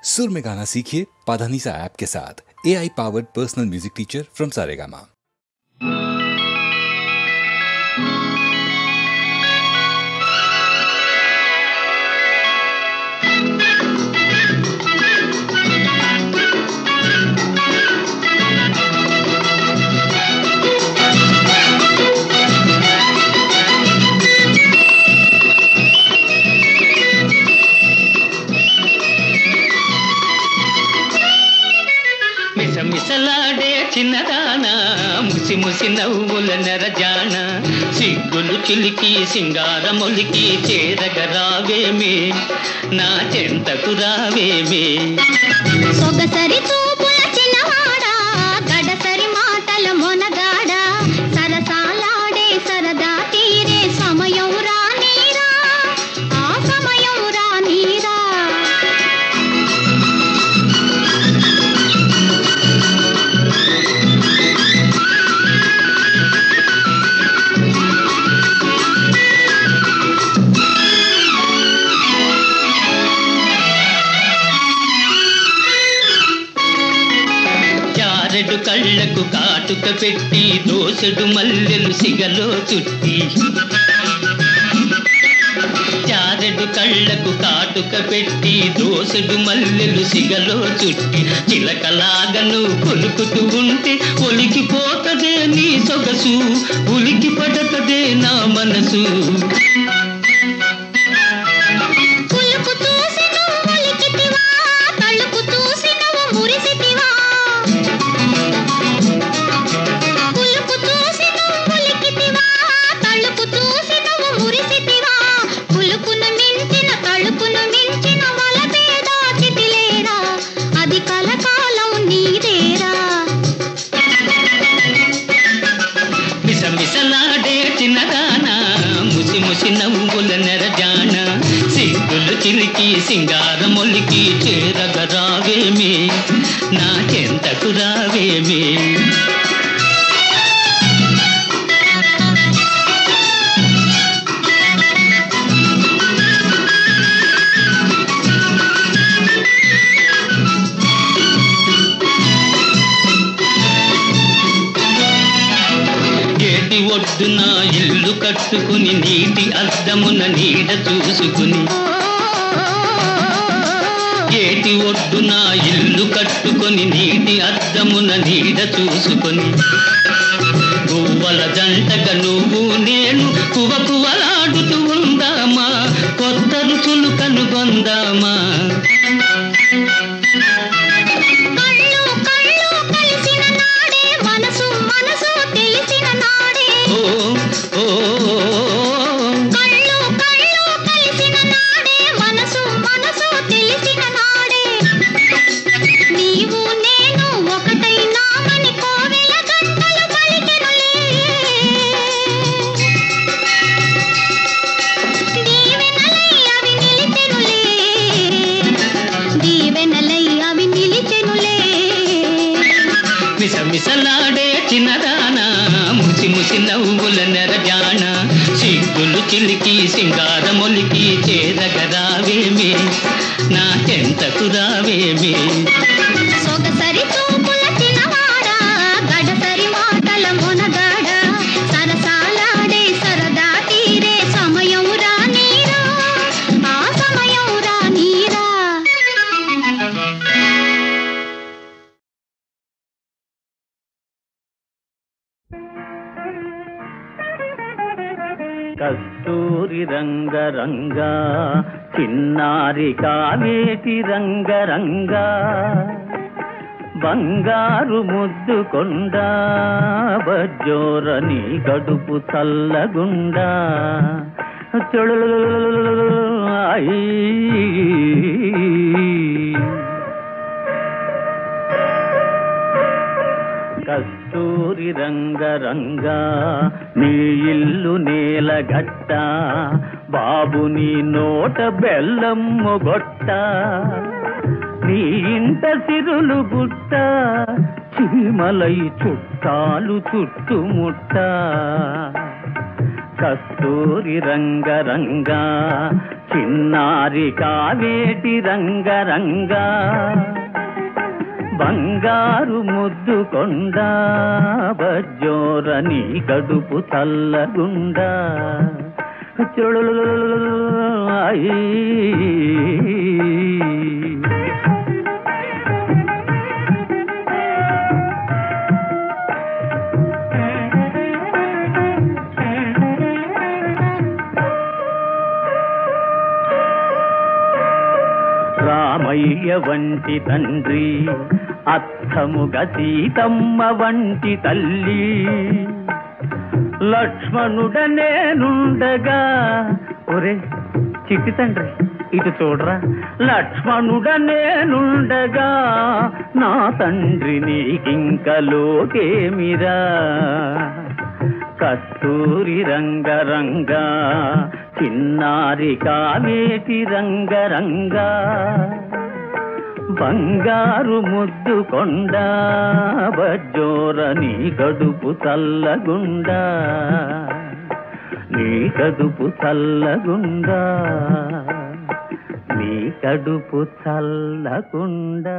सुर में गाना सीखिए पाधानीसा ऐप के साथ। AI powered personal music teacher from Saregama. మిసమిసలాడే చిన్నదానా ముసి ముసి నవ్వుల నెరజాన సిగ్గులు చిలికి సింగారములికి చేరగరావేమే నా చెంతకు రావేమే సొగసరి చూపుల చిన్నవాడా గడసరి మాటల మొనగాడా సరసాలాడే సరదా తీరే సమయం రానీరా ఆ సమయం రానీరా కళ్ళకు కాటుక పెట్టి దోసెడు మల్లెలు సిగలో చుట్టి చారెడు కళ్ళకు కాటుక పెట్టి దోసెడు మల్లెలు సిగలో చుట్టి చిలకలాగను కొలుకుతూ ఉంటే ఒలికిపోతదే నీ సొగసు ఉలికి పడతదే నా మనసు మిసమిసలాడే చిన్నదానా ముసి ముసి నవ్వుల నెరజాన సిగ్గులు చిలికి సింగారములికి చేరగరావేమే నా చెంతకు రావేమే ఒడ్డున ఇల్లు కట్టుకుని నీటి అద్దమున నీడ చూసుకుని ఏటి ఒడ్డున ఇల్లు కట్టుకుని నీటి అద్దమున నీడ చూసుకుని గువ్వల జంటగా నువ్వు నేను కువకువలాడుతూ ఉందామా కొత్త రుచులు కనుగొందామా మిసమిసలాడే చిన్నదానా ముసి ముసి నవ్వుల నెరజాన సిగ్గులు చిలికి సింగారములికి చేరగరావేమే నా చెంతకు రావేమే సొగసరి చూపుల చిన్నవాడా గడసరి మాటల మొనగాడా సరసాలాడే సరదా తీరే సమయం రానీరా ఆ సమయం రానీరా కస్తూరి రంగరంగా చిన్నారి కావేటి రంగరంగా బంగారు ముద్దుకొండ బజ్జోరని గడుపు చల్లగుండా కస్తూరి రంగరంగా నీ ఇల్లు నేలగట్ట బాబు నీ నోట బెల్లమ్ము గొట్ట నీ ఇంట సిరులు గుట్ట చీమలై చుట్టాలు చుట్టుముట్ట కస్తూరి రంగరంగా చిన్నారి కావేటి రంగరంగా బంగారు ముద్దు కొండ బజ్జోరని కడుపు చల్లగుండా రామయ్య వంటి తండ్రి అత్తముగా సీతమ్మ వంటి తల్లి లక్ష్మణుడనేనుండగా ఒరే చిట్టి తండ్రి ఇటు చూడరా లక్ష్మణుడనేనుండగా నా తండ్రి నీకింక లోకేమిరా కస్తూరి రంగరంగా చిన్నారి కావేటి రంగరంగా బంగారు ముద్దు కొండ బజ్జోరని కడుపు చల్లగుండా నీ కడుపు చల్లగుండా నీ కడుపు చల్లగుండా.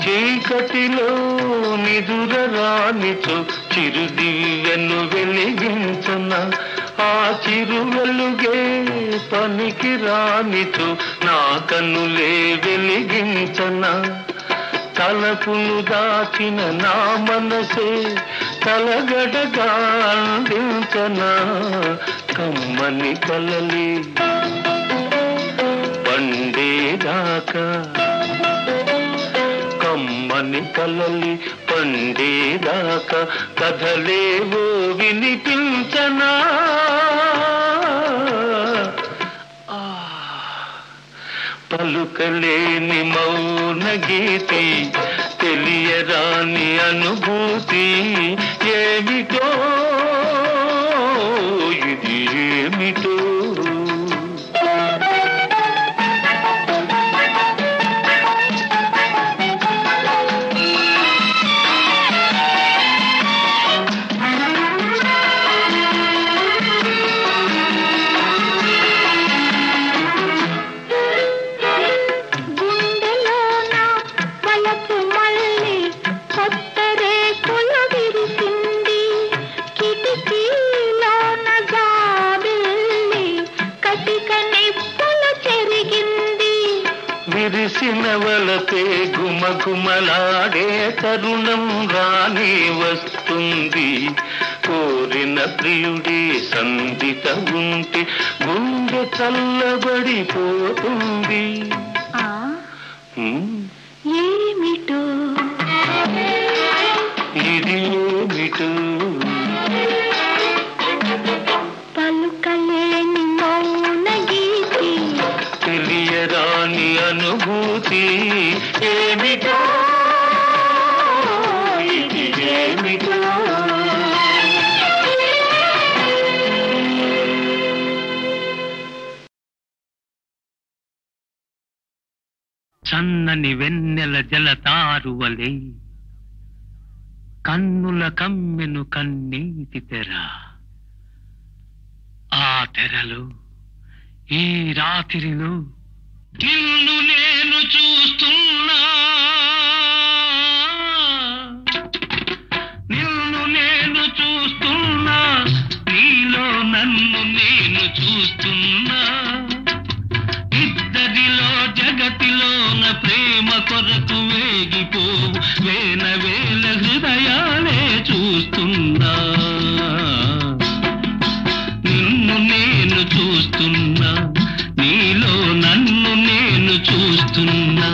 చీకటిలో నిదురరానిచో చిరుదివ్యను వెలిగించన ఆ చిరు వెలుగే పనికి రానిచో నా కన్నులే వెలిగించన తలపును దాచిన నా మనసే తలగడగా అందించన కమ్మని కలలి పండేదాకా కమ్మని కలలి పండేదాకా కథలేవో వినిపించనా పలుకలేని మౌన గీతి తెలియరాని అనుభూతి ఏమిటో ఇది ఏమిటో విరిసిన వలపే గుమగుమలాడే తరుణం రానే వస్తుంది. కోరిన ప్రియుడే సందిత ఉంటే గుండె చల్లబడిపోతుంది. ఏమిటో ఇది ఏమిటో పలుకలేని మౌన గీతి, తెలియరాని అనుభూతి. ఏమిటో ఇది ఏమిటో చన్నని వెన్నెల జలతారువలే కన్నుల కమ్మెను కన్నీటి తెర. ఆ తెరలో ఈ రాత్రిలో నిన్ను నేను చూస్తున్నా, నిన్ను నేను చూస్తున్నా, నీలో నన్ను నేను చూస్తున్నా. ఇద్దరిలో జగతిలోన ప్రేమ కొరకు వేగిపోవు వేల వేల హృదయాలే చూస్తున్నా. నిన్ను నేను చూస్తున్నా, నీలో నన్ను నేను చూస్తున్నా.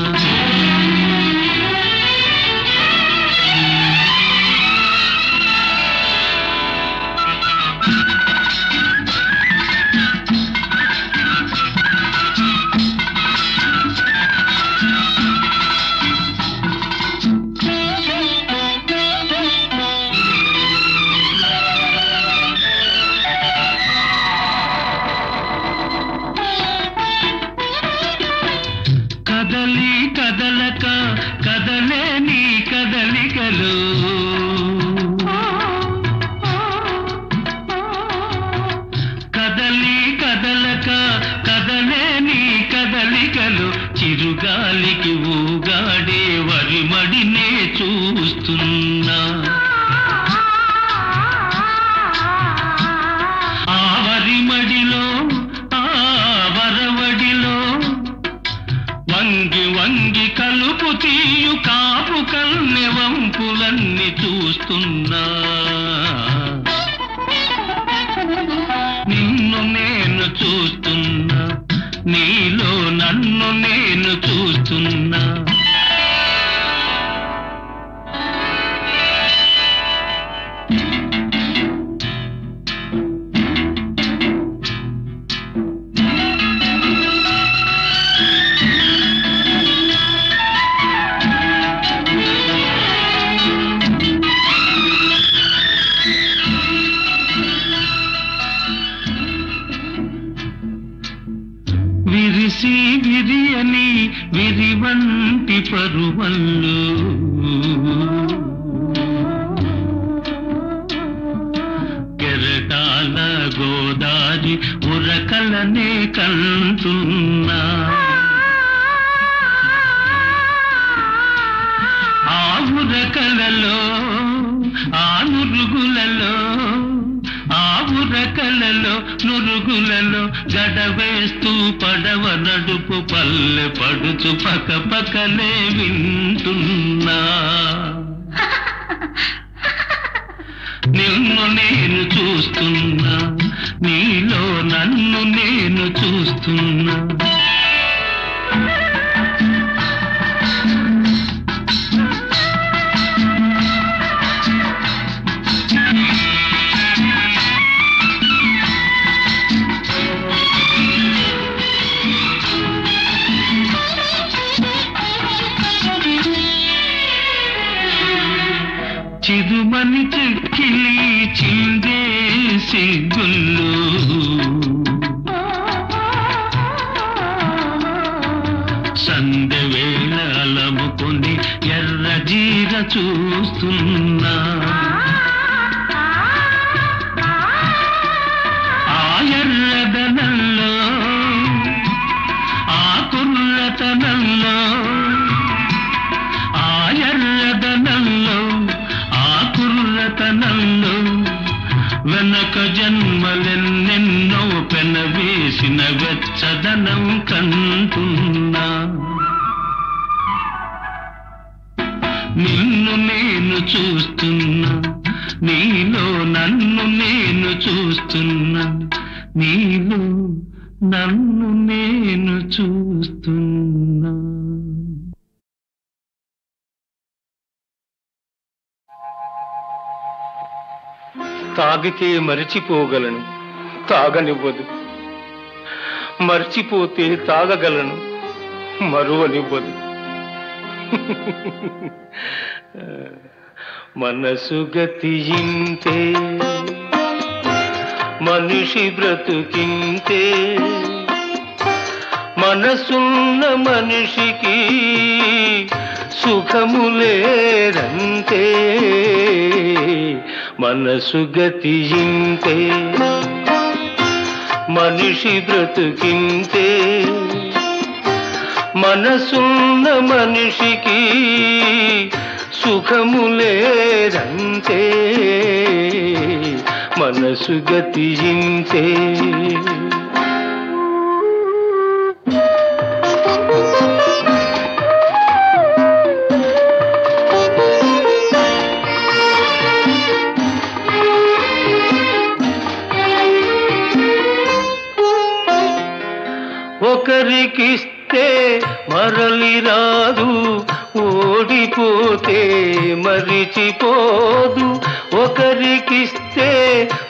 కదలి కదలక కదలే నీ కదలికలు, కదలి కదలక కదలే నీ కదలికలు. చిరుగాలికి ఊగాడే వరిమడినే చూస్తున్నా. ఆ వరిమడిలో ఆ వరవడిలో వంగి వంగి కలుపు తీయు కాపు కన్నె వంపులన్నీ చూస్తున్నా. నిన్ను నేను చూస్తున్నా, నీలో నన్ను నేను చూస్తున్నా. విరిసి విరియని విరివంటి పరువల్లు కెరటాల గోదారి ఉరకలనే కంటున్నా. ఆ ఉరకలలో ఆ నురుగులలో ఆ ఉరకలలో నురుగులలో గడవేస్తూ పడవ నడుపు పల్లె పడుచు పక పకలే వింటున్నా. నిన్ను నేను చూస్తున్నా, నీలో నన్ను నేను చూస్తున్నా. చిరుమని చెక్కిలి చిందేసి గుల్లు సందె వేళ అలముకొని ఎర్ర జీర చూస్తున్నా. ఆ ఎర్రదనంలో ఆ కుర్రతనంలో ఆ ఎర్రదనంలో ఆ కుర్రతనంలో వెనక జన్మలెన్నెన్నో పెనవేసిన వెచ్చదనం కంటున్నా. నిన్ను నేను చూస్తున్నా, నీలో నన్ను నేను చూస్తున్నా, నీలో నన్ను నేను చూస్తున్నా. తాగితే మరిచిపోగలను, తాగనివ్వదు. మర్చిపోతే తాగగలను, మరువనివ్వదు. మనసు గతి ఇంతే, మనిషి బ్రతుకింతే. మనసున్న మనిషికి సుఖము లేదంతే. మనసు గతి ఇంతే, మనిషి బ్రతుకింతే. మనసున్న మనిషికి సుఖము లేదంతే. మనసు గతి ఇంతే. ఒకరికిస్తే మరలి రాదు, ఓడిపోతే మరిచిపోదు. ఒకరికిస్తే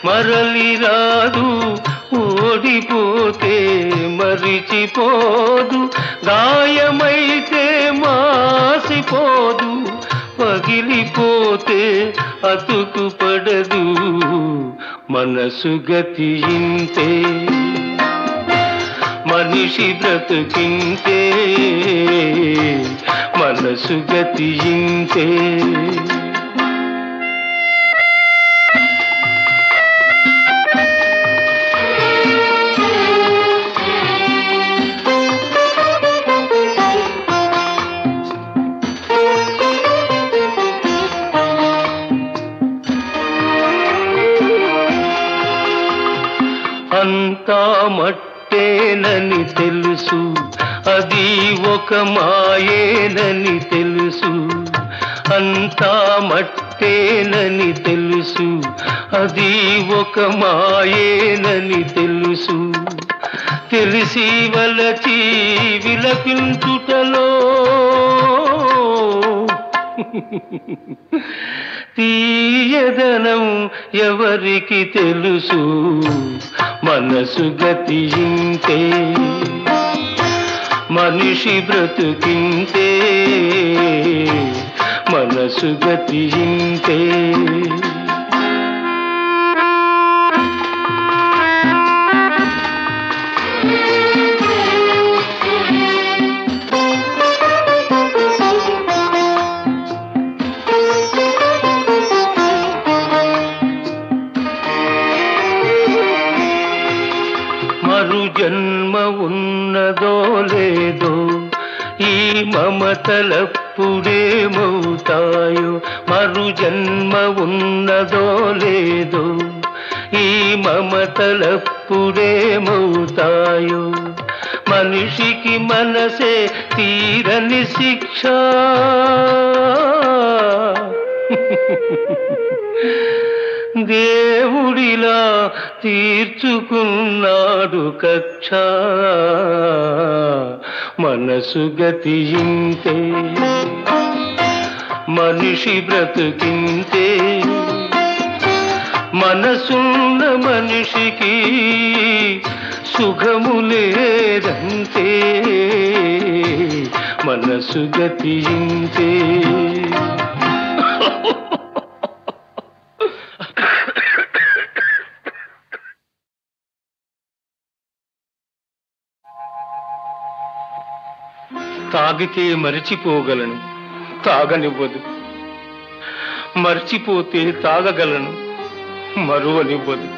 మరలి రాదు, ఓడిపోతే మరిచిపోదు. గాయమైతే మాసిపోదు, పగిలిపోతే అతుకు పడదు. మనసు గతి ఇంతే, మనిషి బ్రతుకింతే. మనసు గతి ఇంతే. అంతా మట్టేనని తెలుసు, అది ఒక మాయేనని తెలుసు. అంతా మట్టేనని తెలుసు, అది ఒక మాయేనని తెలుసు. తెలిసి వలచి విలపించుటలో తీయదనం ఎవరికి తెలుసు. మనసు గతి ఇంతే, మనిషి బ్రతుకింతే. మనసు గతి ఇంతే. మరు జన్మ ఉన్నదో లేదో, ఈ మమతలప్పుడేమవుతాయో. మరు జన్మ ఉన్నదో లేదో, ఈ మమతలప్పుడేమవుతాయో. మనిషికి మనసే తీరని శిక్ష. దేవుడిలా తీర్చుకున్నాడు కక్ష. మనసు గతి ఇంతే, మనిషి బ్రతుకింతే. మనసున్న మనిషికి సుఖము లేదంతే. మనసు గతి ఇంతే. తాగితే మరిచిపోగలను, తాగనివ్వదు. మర్చిపోతే తాగగలను, మరువనివ్వదు.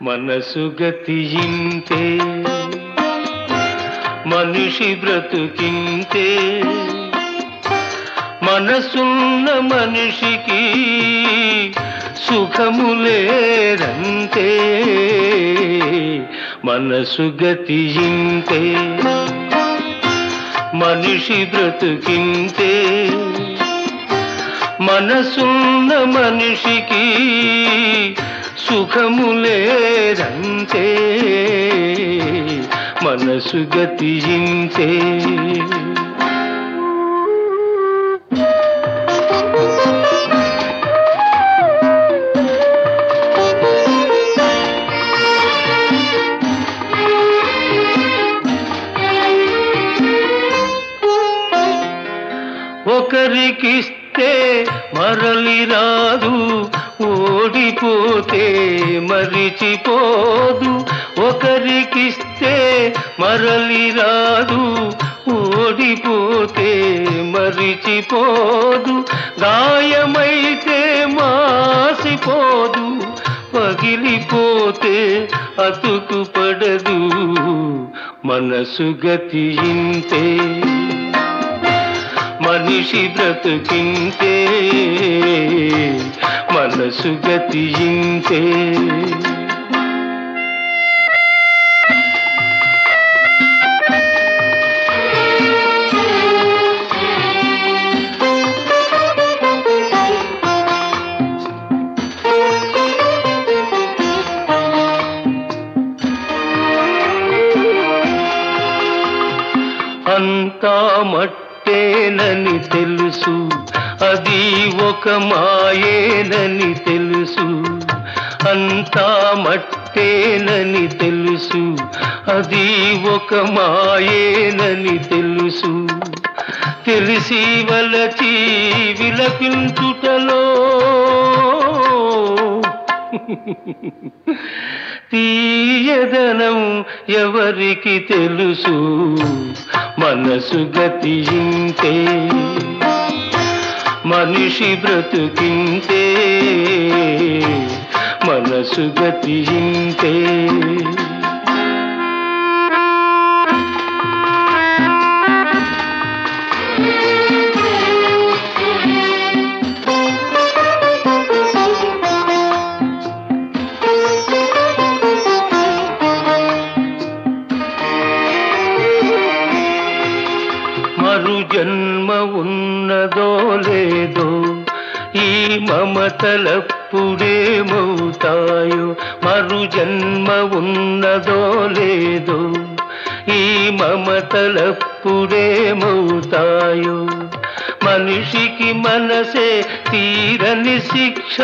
మనసు గతి ఇంతే, మనిషి బ్రతుకింతే. మనసున్న మనిషికి సుఖము లేదంతే. మనసు గతి ఇంతే, మనిషి బ్రతుకింతే మనసున్న మనిషికి సుఖము లేదంతే మనసు గతి ఇంతే ఒకరికిస్తే మరలి రాదు ఓడిపోతే మరిచిపోదు ఒకరికిస్తే మరలి రాదు ఓడిపోతే మరిచిపోదు గాయమైతే మాసిపోదు పగిలిపోతే అతుకు పడదు మనసు గతి ఇంతే మనిషి బ్రతుకింతే మనసు గతి ఇంతే అంతా మట్టేనని తెలుసు అది ఒక మాయేనని తెలుసు అంతా మట్టేనని తెలుసు అది ఒక మాయేనని తెలుసు తెలిసి వలచి విలపించుటలో తీయదనం ఎవరికి తెలుసు మనసు గతి ఇంతే మనిషి బ్రతుకింతే మనసు గతి ఇంతే మరు జన్మ ఉన్నదో లేదో ఈ మమతలప్పుడేమవుతాయో మరు జన్మ ఉన్నదో లేదో ఈ మమతలప్పుడేమవుతాయో మనిషికి మనసే తీరని శిక్ష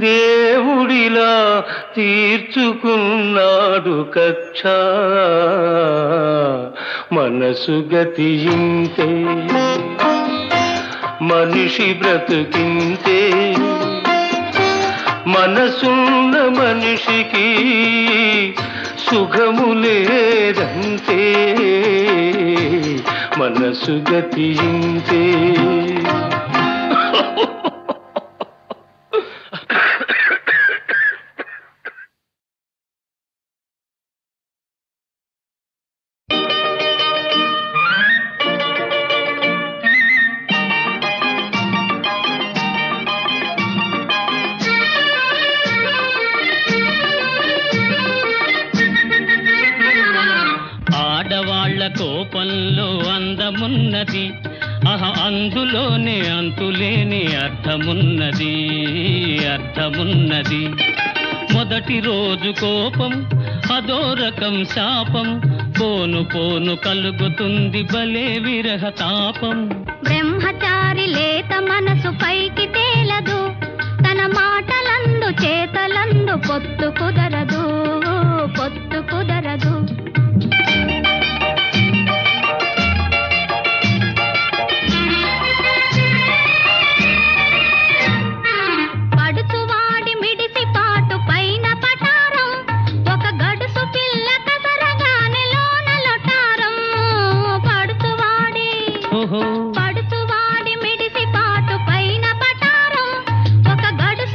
దేవుడిలా తీర్చుకున్నాడు కక్ష మనసు గతి ఇంతే మనిషి బ్రతుకింతే మనసున్న మనిషికి సుఖము లేదంతే మనసు గతి ఇంతే కోపంలో అందమున్నది అందులోనే అంతులేని అర్థమున్నది అర్థమున్నది మొదటి రోజు కోపం అదో రకం శాపం పోను పోను కలుగుతుంది భలే విరహ తాపం బ్రహ్మచారి లేత మనసు పైకి తేలదు తన మాటలందు చేతలందు పొత్తు కుదరదు పొత్తు కుదరదు పడుచువాడి మిడిసి పాటు పైన పటారం ఒక గడుసు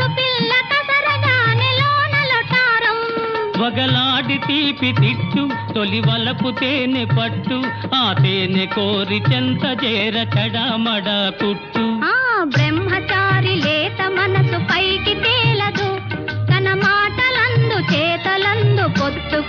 పిల్ల కసరగానే లోన లొటారం వగలాడి తీపి తిట్టు తొలి వలపు తేనె పట్టు ఆ తేనె కోరి చెంత చేర చడామడ కుట్టు బ్రహ్మచారి లేత మనసు పైకి తేలదు తన మాటలందు చేతలందు పొత్తు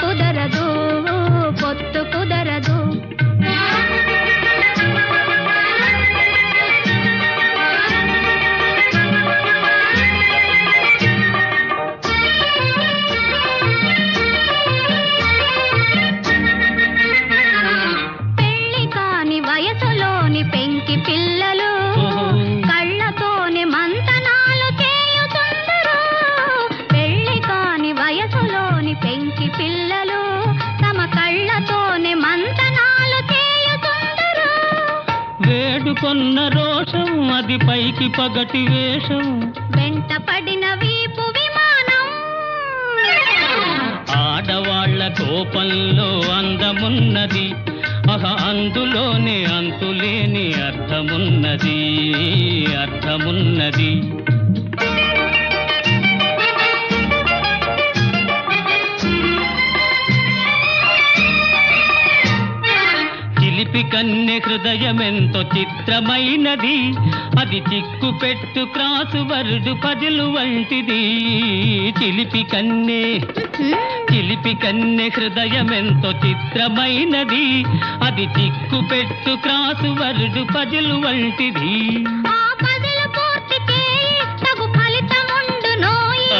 పిల్లలు కళ్ళతోనే మంతనాలు చేయుచుందరు. పెళ్లి కాని వయసులోని పెంచి పిల్లలు తమ కళ్ళతోనే మంతనాలు చేయుచుందరు. వేడుకొన్న రోషం అది పైకి పగటి వేషం, వెంట పడిన వీపు విమానం. ఆడవాళ్ల కోపంలో అందమున్నది, అందులోనే అంతులేని అర్థమున్నది, అర్థమున్నది. చిలిపి కన్నె హృదయమెంతో చిత్రమైనది, అది చిక్కు పెట్టు క్రాసు వర్డు పజిలు వంటిది. చిలిపి కన్నె హృదయమెంతో చిత్రమైనది, అది చిక్కు పెట్టు క్రాసు వర్డు పజిలు వంటిది. ఆ పజిలు పూర్తి చేయి తగు ఫలితముండునోయి,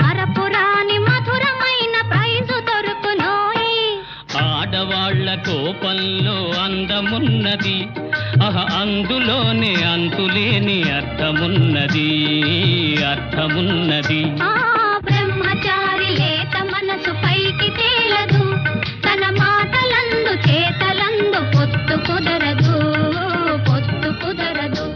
మరపురాని మధురమైన ప్రైజు దొరుకునోయి. ఆడవాళ్ల కోపంలో అందమున్నది, అందులోనే అంతులేని అర్థమున్నది, అర్థమున్నది. ఆ బ్రహ్మచారి లేత మనసు పైకి తేలదు, తన మాటలందు చేతలందు పొత్తు కుదరదు, పొత్తు కుదరదు.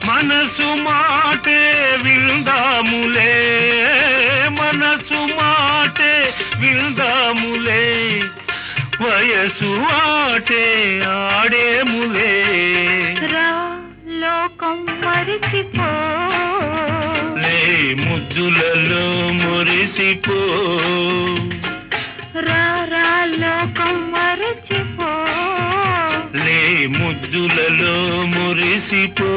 మనసు మాటే విందాములే, మనసు మాటే విందాములే, వయసు ఆటే ఆడేములే. లోకం మరిచిపో, లే ముద్దులలో మురిసిపో, లోకం మరిచిపో, లే ముద్దులలో మురిసిపో.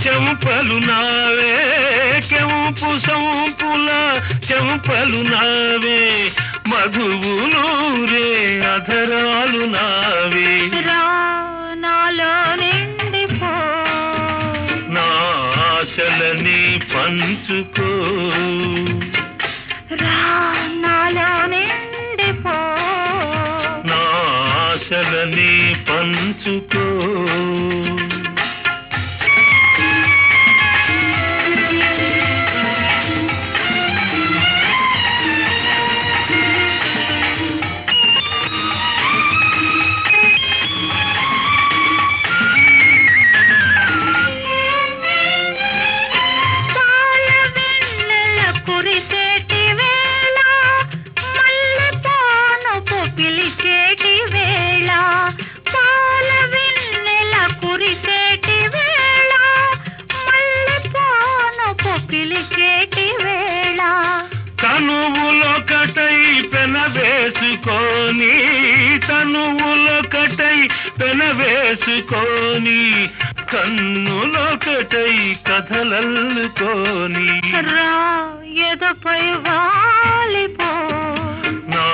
చెంపలు నావే, కెంపు సంపుల చెంపలు నావే, మధువులూరే అధరాలు నావే. నాలో నిండిపో, నా ఆశలని పంచుకో, నాలో నిండిపో, నా ఆశలని పంచుకో. పెనవేసుకొని కన్నులొకటై కథలల్లుకొని రా ఎదపై వాలిపో నా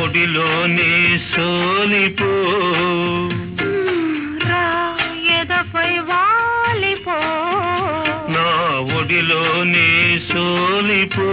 ఒడిలోనే సోలిపో రా ఎదపై వాలిపో నా ఒడిలోనే సోలిపో